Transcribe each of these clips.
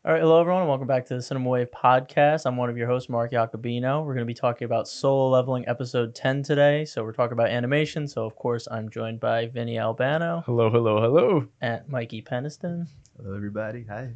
All right, hello everyone, and welcome back to the Cinema Wave podcast. I'm one of your hosts, Mark Jacobino. We're going to be talking about Solo Leveling episode 10 today. So we're talking about animation. So of course, I'm joined by Vinny Albano Hello, hello, hello. and Mikey Peniston. Hello, everybody. Hi.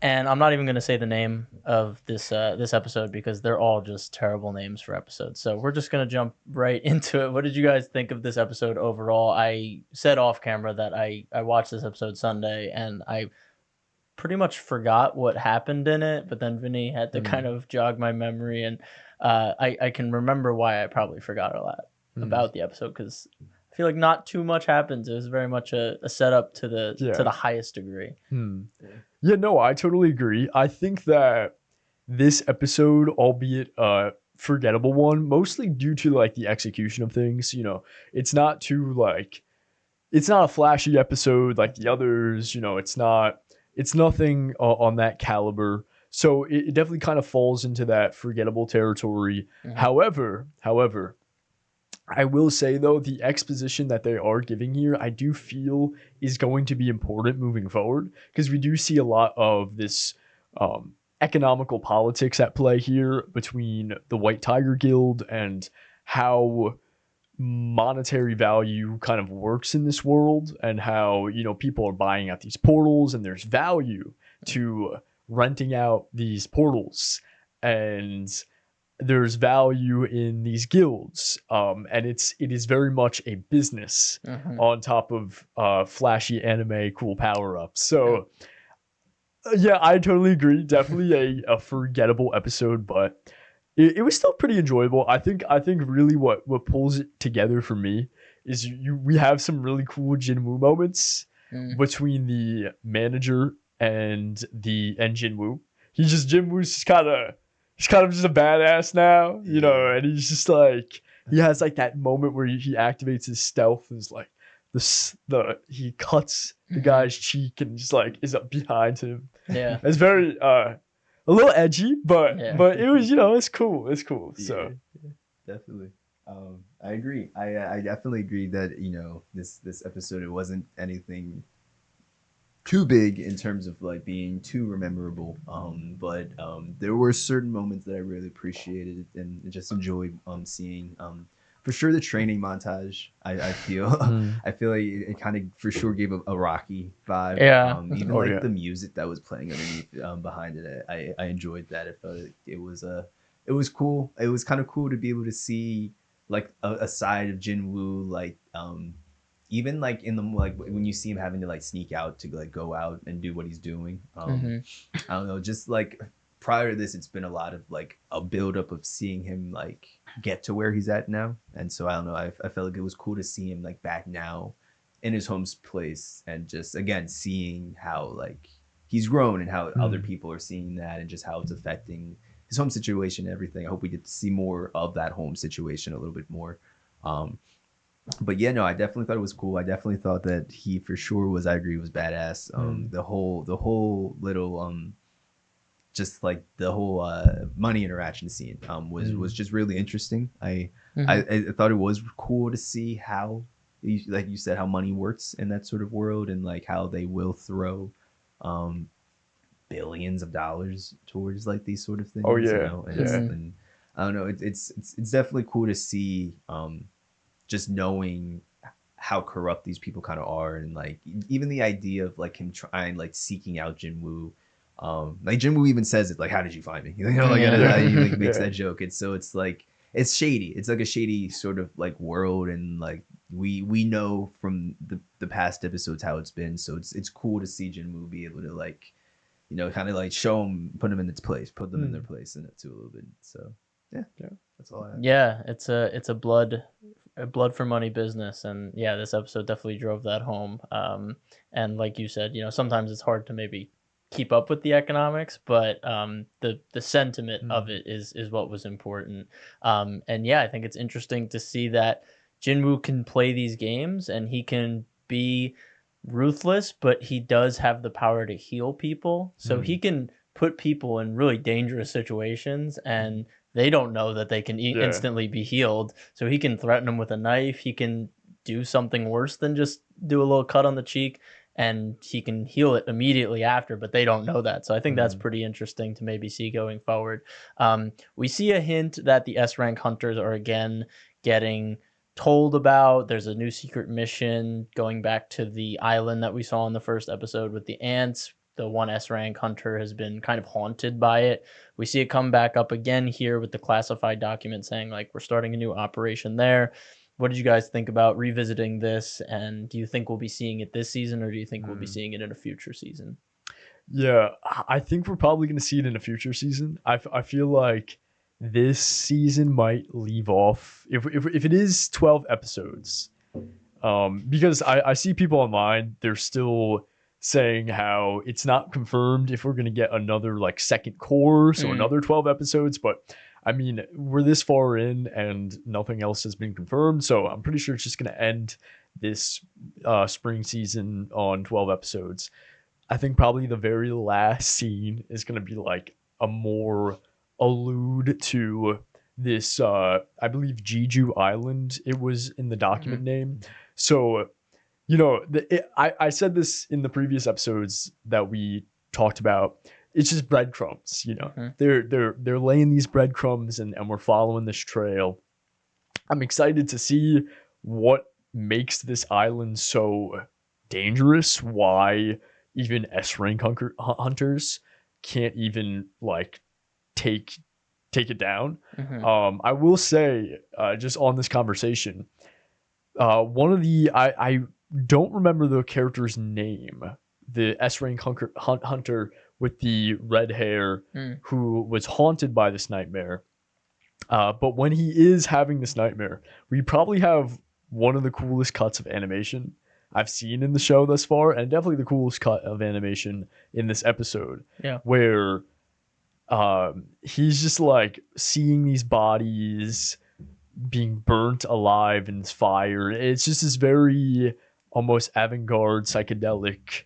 And I'm not even going to say the name of this episode because they're all just terrible names for episodes. So we're just going to jump right into it. What did you guys think of this episode overall? I said off camera that I watched this episode Sunday and I pretty much forgot what happened in it, but then Vinny had to kind of jog my memory, and I can remember why I probably forgot a lot about the episode because I feel like not too much happens. It was very much a setup to the highest degree. Yeah, no, I totally agree. I think that this episode, albeit a forgettable one, mostly due to like the execution of things, it's not it's not a flashy episode like the others, it's nothing on that caliber. So it definitely kind of falls into that forgettable territory. However, I will say though, the exposition that they are giving here, I do feel is going to be important moving forward because we do see a lot of this economical politics at play here between the White Tiger Guild and how monetary value kind of works in this world and how people are buying out these portals and there's value to renting out these portals and there's value in these guilds, and it is very much a business on top of flashy anime cool power-ups. So yeah, I totally agree. Definitely a forgettable episode, but it was still pretty enjoyable. I think really what pulls it together for me is we have some really cool Jinwoo moments between the manager and Jinwoo. Jinwoo's just kind of just a badass now, and he's just like he has like that moment where he activates his stealth and is like he cuts the guy's cheek and just like is up behind him. Yeah, It's very a little edgy, but it was it's cool. It's cool. So Definitely. I agree. I definitely agree that this episode it wasn't anything too big in terms of like being too memorable. But there were certain moments that I really appreciated and just enjoyed seeing. For sure, the training montage. I feel I feel like it kind of for sure gave a Rocky vibe. Yeah. Even the music that was playing underneath behind it, I enjoyed that. I felt like it was cool. It was kind of cool to be able to see like a side of Jinwoo like even like in the like when you see him having to like sneak out to like go out and do what he's doing. I don't know, just like prior to this, it's been a lot of like a buildup of seeing him like get to where he's at now, and so I don't know. I felt like it was cool to see him like back now in his home place and just again seeing how like he's grown and how other people are seeing that and just how it's affecting his home situation and everything. I hope we get to see more of that home situation a little bit more. But yeah, no, I definitely thought it was cool. I definitely thought that he for sure was. I agree, was badass. The whole little just like the whole money interaction scene was just really interesting. I thought it was cool to see how, like you said, how money works in that sort of world and like how they will throw billions of dollars towards like these sort of things. Oh, yeah. And I don't know. It's definitely cool to see. Just knowing how corrupt these people kind of are and like even the idea of like him trying like seeking out Jinwoo. Like Jinwoo even says it like, how did you find me? He like makes that joke. It's like it's shady. It's like a shady sort of like world and like we know from the past episodes how it's been. So it's cool to see Jinwoo be able to like kind of like show them, put them in its place, put them in their place in it too a little bit. So yeah, that's all I have. Yeah, it's a blood for money business, and yeah, this episode definitely drove that home. And like you said, sometimes it's hard to maybe keep up with the economics, but the sentiment of it is what was important. And yeah, I think it's interesting to see that Jinwoo can play these games and he can be ruthless, but he does have the power to heal people. So he can put people in really dangerous situations and they don't know that they can instantly be healed. So he can threaten them with a knife. He can do something worse than just do a little cut on the cheek. and he can heal it immediately after, but they don't know that. So I think that's Mhm. pretty interesting to maybe see going forward. We see a hint that the S rank hunters are again getting told about. There's a new secret mission going back to the island that we saw in the first episode with the ants. The one S rank hunter has been kind of haunted by it. We see it come back up again here with the classified document saying like we're starting a new operation there. What did you guys think about revisiting this? And do you think we'll be seeing it this season, or do you think we'll be Mm. seeing it in a future season? Yeah, I think we're probably going to see it in a future season. I feel like this season might leave off if it is 12 episodes. Because I see people online, they're still saying how it's not confirmed if we're going to get another like second course or Mm. another 12 episodes, but I mean, we're this far in and nothing else has been confirmed, so I'm pretty sure it's just going to end this spring season on 12 episodes. I think probably the very last scene is going to be like a more allude to this I believe Jeju Island it was in the document name. So I said this in the previous episodes that we talked about. It's just breadcrumbs, Mm-hmm. they're laying these breadcrumbs and we're following this trail. I'm excited to see what makes this island so dangerous, why even S rank hunters can't even like take it down. Mm-hmm. I will say, just on this conversation, one of the I don't remember the character's name, the S rank hunter with the red hair Mm. who was haunted by this nightmare. But when he is having this nightmare, we probably have one of the coolest cuts of animation I've seen in the show thus far, and definitely the coolest cut of animation in this episode, Yeah. where he's just like seeing these bodies being burnt alive in this fire. It's just this very almost avant-garde psychedelic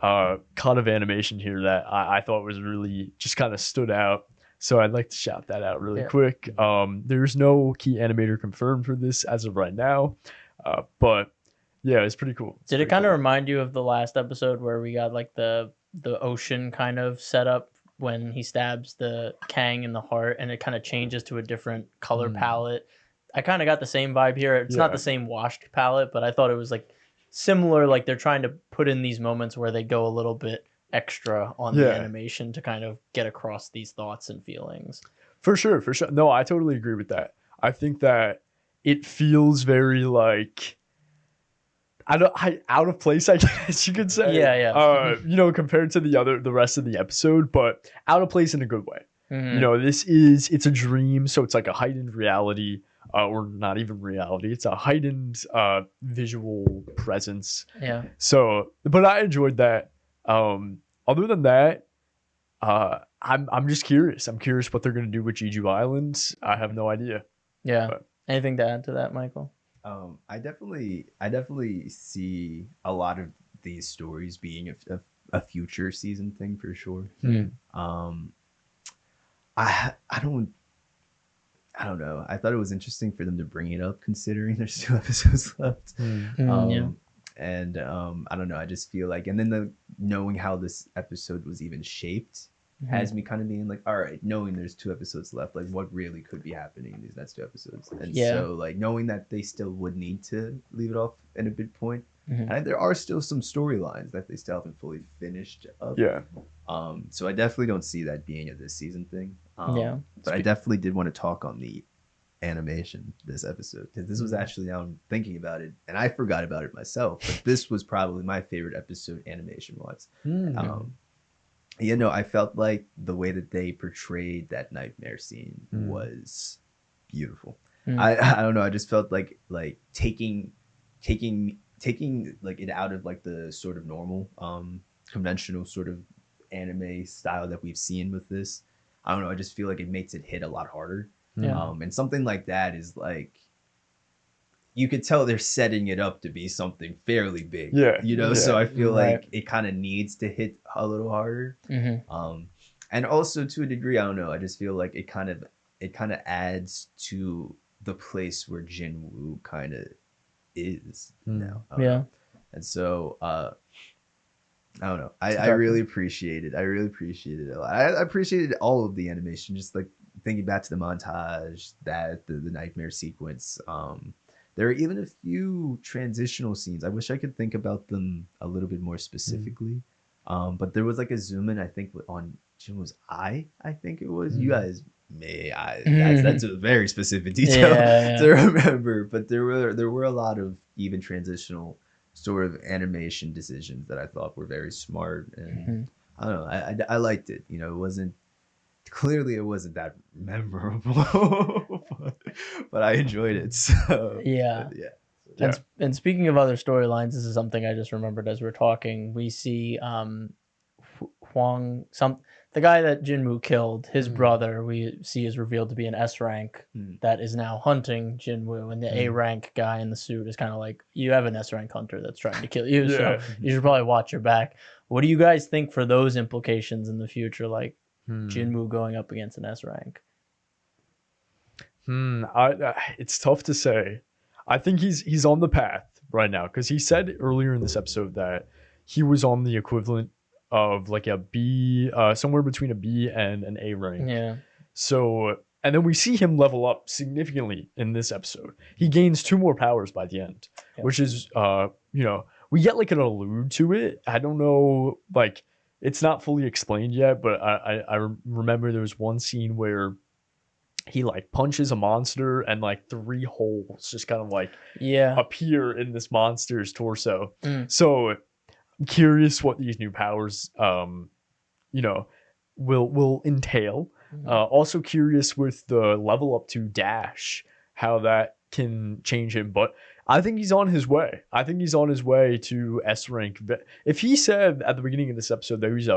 cut of animation here that I thought was really just kind of stood out. So I'd like to shout that out really Yeah. quick. There's no key animator confirmed for this as of right now, but yeah, it's pretty cool. Did it kind of remind you of the last episode where we got like the ocean kind of setup when he stabs the Kang in the heart and it kind of changes to a different color palette? I kind of got the same vibe here. It's not Yeah. the same washed palette, but I thought it was like similar. Like they're trying to put in these moments where they go a little bit extra on the Yeah. animation to kind of get across these thoughts and feelings. For sure, for sure. No, I totally agree with that. I think that it feels very like out of place, I guess you could say. Yeah, yeah. Compared to the rest of the episode, but out of place in a good way. Mhm. It's a dream, so it's like a heightened reality, or not even reality. It's a heightened visual presence. Yeah. So, but I enjoyed that. Other than that, I'm just curious. I'm curious what they're gonna do with Jeju Island. I have no idea. Yeah. But- Anything to add to that, Michael? I definitely see a lot of these stories being a future season thing for sure. Um, I don't know. I thought it was interesting for them to bring it up, considering there's 2 episodes left. Yeah. And I don't know. I just feel like, and then knowing how this episode was even shaped has me kind of being like, all right, knowing there's 2 episodes left, like what really could be happening in these next 2 episodes. And Yeah. so like knowing that they still would need to leave it off in a big point. Mhm. And there are still some storylines that they still haven't fully finished up. Yeah. So I definitely don't see that being a this season thing. Yeah. But I definitely did want to talk on the animation this episode, because this was actually, now I'm thinking about it, and I forgot about it myself, but this was probably my favorite episode animation wise. I felt like the way that they portrayed that nightmare scene was beautiful. I don't know, I just felt like taking like it out of like the sort of normal conventional sort of anime style that we've seen with this. I don't know, I just feel like it makes it hit a lot harder. Yeah. And something like that is like, you could tell they're setting it up to be something fairly big. Yeah. So I feel Right. like it kind of needs to hit a little harder. Mhm. And also to a degree, I don't know, I just feel like it kind of adds to the place where Jinwoo kind of is now. I don't Yeah. know. And so I don't know. I Exactly. really appreciate it. I really appreciated it a lot. I appreciated all of the animation, just like thinking back to the montage, that the nightmare sequence. There are even a few transitional scenes. I wish I could think about them a little bit more Mm. specifically. But there was like a zoom in, I think, on Jinwoo's eye. I think it was. You Mm. guys may. That's Mhm. a very specific detail Yeah, to yeah. remember. But there were a lot of even transitional sort of animation decisions that I thought were very smart, and Mhm. I don't know. I liked it. It wasn't clearly it wasn't that memorable, but I enjoyed it. So Yeah. yeah. Yeah. And speaking of other storylines, this is something I just remembered as we're talking. We see Huang, the guy that Jinwoo killed, his Mm. brother. We see is revealed to be an S rank Mm. that is now hunting Jinwoo, and the A Mm. rank guy in the suit is kind of like, you have an S rank hunter that's trying to kill you, so Yeah. you should probably watch your back. What do you guys think for those implications in the future, like Hmm. Jinwoo going up against an S rank? It's tough to say. I think he's on the path right now because he said earlier in this episode that he was on the equivalent of like a B, somewhere between a B and an A rank. Yeah, So, and then we see him level up significantly in this episode. He gains 2 more powers by the end, Yep. which is, we get like an allude to it. I don't know, like it's not fully explained yet, but I remember there was one scene where he like punches a monster and like 3 holes just kind of like yeah. appear in this monster's torso. Mm. So I'm curious what these new powers you know will entail. Mhm. Also curious with the level up to dash, how that can change him. But I think he's on his way. I think he's on his way to S rank. If he said at the beginning of this episode that he's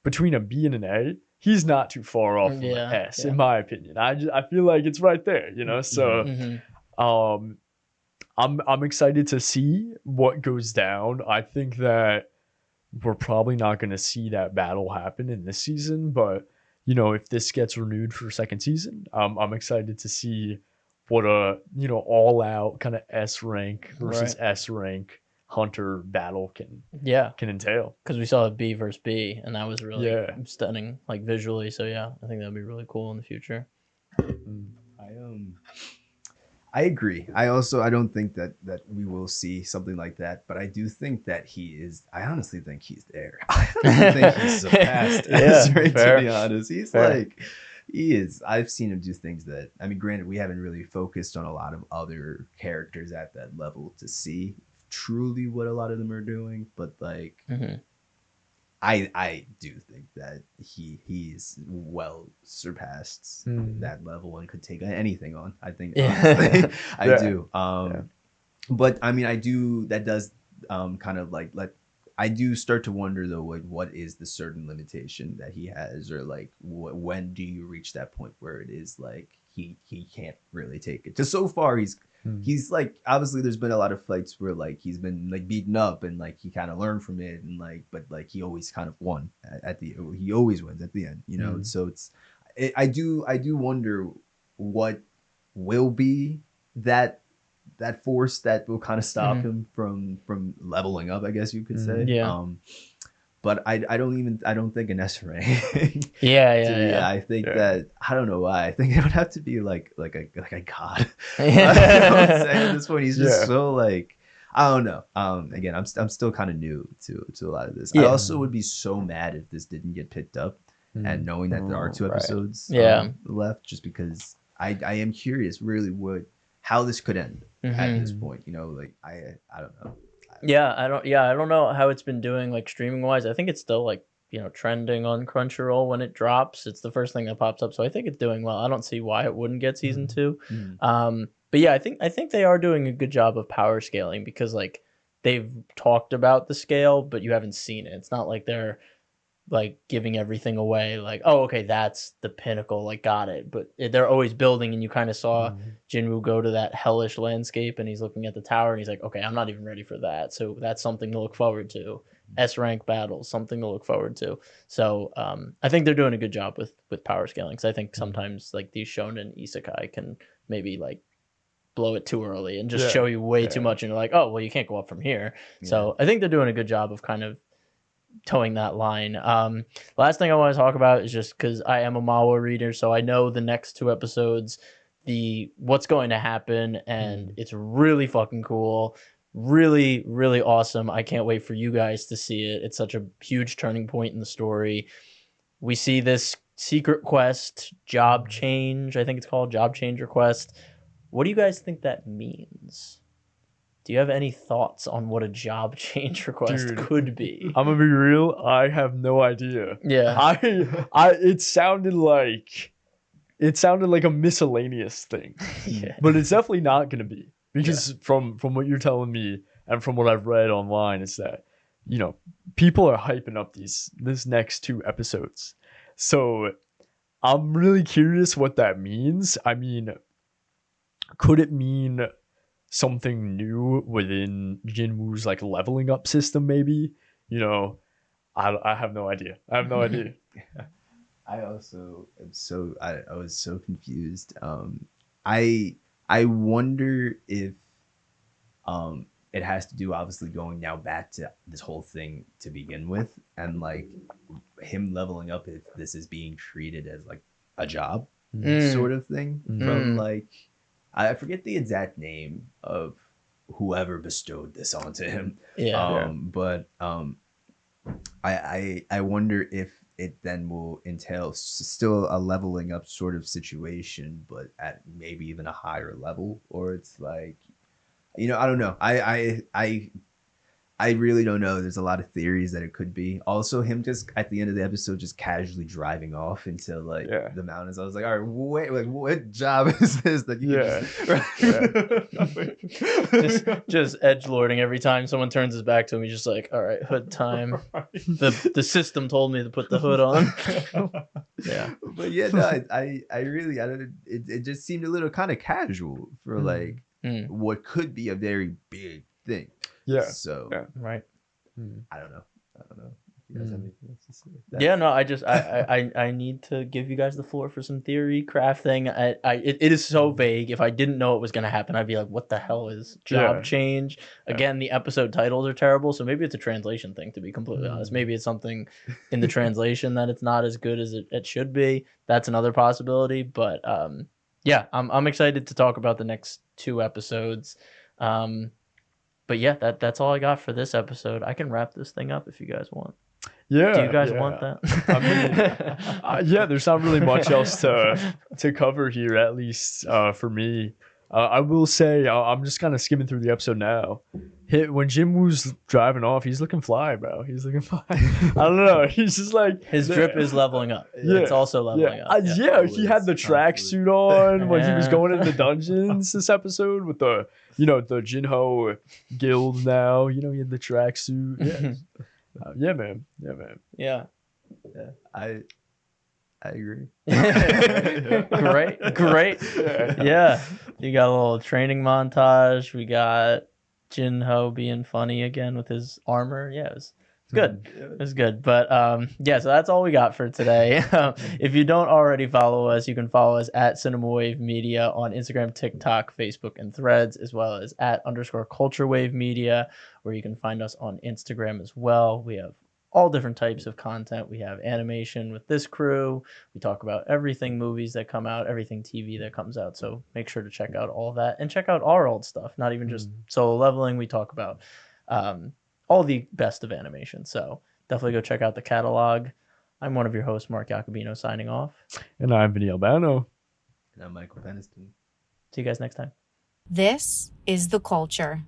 between a B and an A, he's not too far off from an Yeah, S, in yeah. my opinion. I feel like it's right there, So Hmm. um, I'm excited to see what goes down. I think that we're probably not going to see that battle happen in this season, but if this gets renewed for second season, I'm excited to see what a all out kind of S rank versus Right. S rank hunter battle Yeah. can entail. Because we saw a B versus B, and that was really Yeah. stunning, like visually. So yeah, I think that'd be really cool in the future. Mm. I agree. I don't think that we will see something like that, but I do think that he is. I honestly think he's there. I honestly think he's surpassed Yeah, Ezra, fair, to be honest. He's fair. like he is. I've seen him do things that, I mean, granted, we haven't really focused on a lot of other characters at that level to see truly what a lot of them are doing, but like Hmm. I do think that he's well surpassed Mm. that level and could take anything on. I think Yeah. honestly, I Yeah. do. Yeah. But I mean, I do. That does kind of like let. I do start to wonder though, like what is the certain limitation that he has, or like when do you reach that point where it is like he can't really take it? Because so far Mm. he's like, obviously there's been a lot of fights where like he's been like beaten up and like he kind of learned from it, and like but like he always kind of won at the he always wins at the end. Mm. So I do wonder what will be that force that will kind of stop Hmm. him from leveling up, I guess you could say. Yeah. But I don't think an S rank. Yeah, To yeah, me, yeah. I think Yeah. that I don't know why. I think it would have to be like a god. You know Yeah. what I'm saying? At this point, he's just Yeah. so like, I don't know. Again, I'm still kind of new to a lot of this. I Yeah. also would be so mad if this didn't get picked up, and Mm. knowing that there are 2 Right. episodes Yeah. left, just because I am curious really how this could end at this Mhm. point. Like I don't know. I don't know how it's been doing like streaming wise. I think it's still like, trending on Crunchyroll when it drops. It's the first thing that pops up. So I think it's doing well. I don't see why it wouldn't get season Mhm. 2. Mm. But yeah, I think they are doing a good job of power scaling because like they've talked about the scale, but you haven't seen it. It's not like they're like giving everything away like, oh okay, that's the pinnacle, like got it, but they're always building, and you kind of saw Mhm. Jinwoo go to that hellish landscape and he's looking at the tower and he's like, okay, I'm not even ready for that, so that's something to look forward to. S rank battles, something to look forward to. So I think they're doing a good job with power scaling, because I think sometimes like these shonen isekai can maybe like blow it too early and just Yeah. show you way too Yeah. much, and you're like, oh well, you can't go up from here. Yeah. So I think they're doing a good job of kind of towing that line. Last thing I want to talk about is just because I am a Manhwa reader, so I know the next two episodes, the what's going to happen, and it's really fucking cool. Really, really awesome. I can't wait for you guys to see it. It's such a huge turning point in the story. We see this secret quest, job change, I think it's called job change request. What do you guys think that means? Do you have any thoughts on what a job change request Dude, could be? I'm gonna be real. I have no idea. Yeah. It sounded like a miscellaneous thing, Yeah. but it's definitely not gonna be because from what you're telling me and from what I've read online is that people are hyping up this next two episodes, so I'm really curious what that means. I mean, could it mean something new within Jinwoo's like leveling up system? Maybe, I have no idea. I have no idea. I also am I was so confused. I wonder if it has to do obviously going now back to this whole thing to begin with, and like him leveling up, if this is being treated as like a job sort of thing from like, I forget the exact name of whoever bestowed this onto him. But I wonder if it then will entail still a leveling up sort of situation, but at maybe even a higher level, or it's like, I don't know. I really don't know. There's a lot of theories that it could be. Also, him just at the end of the episode just casually driving off into like the mountains. I was like, all right, wait, like what job is this that you just edgelording every time someone turns his back to him. He's just like, all right, hood time. The system told me to put the hood on. Yeah. But yeah, no, I really don't. It just seemed a little kind of casual for like what could be a very big thing. Yeah. So right. I don't know. You guys have anything else to say? Yeah, no, I need to give you guys the floor for some theory crafting. It is so vague. If I didn't know it was gonna happen, I'd be like, what the hell is job change? Again, the episode titles are terrible, so maybe it's a translation thing, to be completely honest. Maybe it's something in the translation that it's not as good as it should be. That's another possibility. But yeah, I'm excited to talk about the next two episodes. But yeah, that's all I got for this episode. I can wrap this thing up if you guys want. Yeah. Do you guys want that? I mean, yeah, there's not really much else to cover here, at least for me. I will say, I'm just kind of skimming through the episode now. When Jinwoo's driving off, he's looking fly, bro. He's looking fly. I don't know. He's just like... His drip is leveling up. Yeah. It's also leveling up. He had the tracksuit on when he was going into the dungeons this episode with the Jinho guild now. He had the tracksuit. Yeah. Man. Yeah. I agree. Great. Yeah. You got a little training montage. We got Jinho being funny again with his armor. Yeah, it was good. It was good. But yeah, so that's all we got for today. If you don't already follow us, you can follow us at Cinema Wave Media on Instagram, TikTok, Facebook, and Threads, as well as at _Culture Wave Media, where you can find us on Instagram as well. We have all different types of content. We have animation with this crew. We talk about everything movies that come out, everything TV that comes out. So make sure to check out all that and check out our old stuff, not even just Solo Leveling. We talk about all the best of animation. So definitely go check out the catalog. I'm one of your hosts, Mark Jacobino, signing off. And I'm Vinny Albano. And I'm Michael Peniston. See you guys next time. This is The Culture.